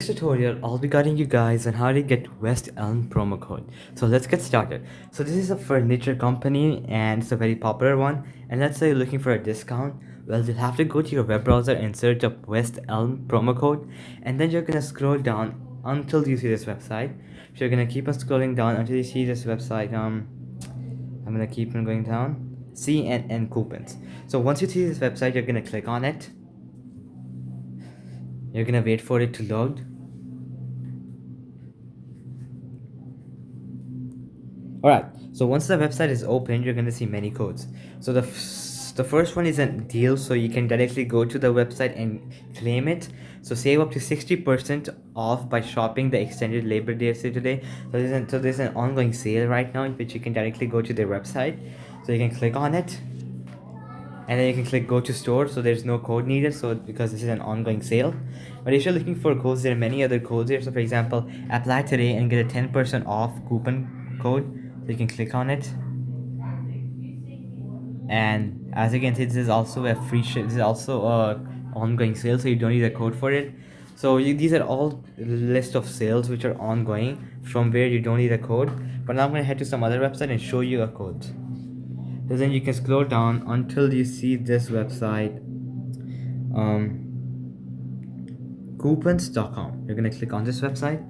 tutorial, I'll be guiding you guys on how to get westelm promo code. So let's get started. So this is a furniture company and it's a very popular one. And let's say you're looking for a discount. Well, you'll have to go to your web browser and search up westelm promo code. And then you're gonna scroll down until you see this website. So you're gonna keep on scrolling down until you see this website. I'm gonna keep on going down. CNN coupons. So once you see this website, you're gonna click on it. You're gonna wait for it to load. Alright, so once the website is open, you're gonna see many codes. So the first one is a deal, so you can directly go to the website and claim it. So save up to 60% off by shopping the extended Labor Day sale today. So there's an ongoing sale right now in which you can directly go to their website. So you can click on it. And then you can click go to store, so there's no code needed, so because this is an ongoing sale. But if you're looking for codes, there are many other codes here. So for example, apply today and get a 10% off coupon code. So you can click on it, and as you can see, this is also a free ship. This is also a ongoing sale, so you don't need a code for it. So these are all list of sales which are ongoing from where you don't need a code. But now I'm going to head to some other website and show you a code. So then you can scroll down until you see this website, coupons.com. You're gonna click on this website.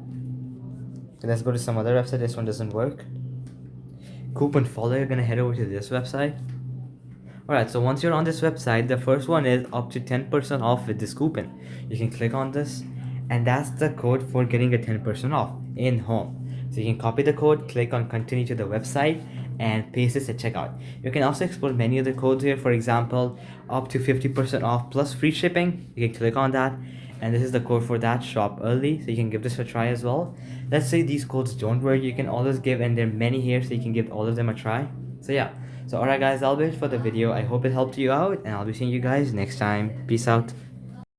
So let's go to some other website. This one doesn't work. Coupon follow. You're gonna head over to this website. Alright, so once you're on this website, the first one is up to 10% off with this coupon. You can click on this, and that's the code for getting a 10% off in home. So you can copy the code, click on continue to the website, and paste this at checkout. You can also explore many other codes here. For example, up to 50% off plus free shipping. You can click on that, and this is the code for that. Shop early, so you can give this a try as well. Let's say these codes don't work, you can always give, and there are many here, so you can give all of them a try. So yeah, so alright guys, I'll wait for the video. I hope it helped you out, and I'll be seeing you guys next time. Peace out.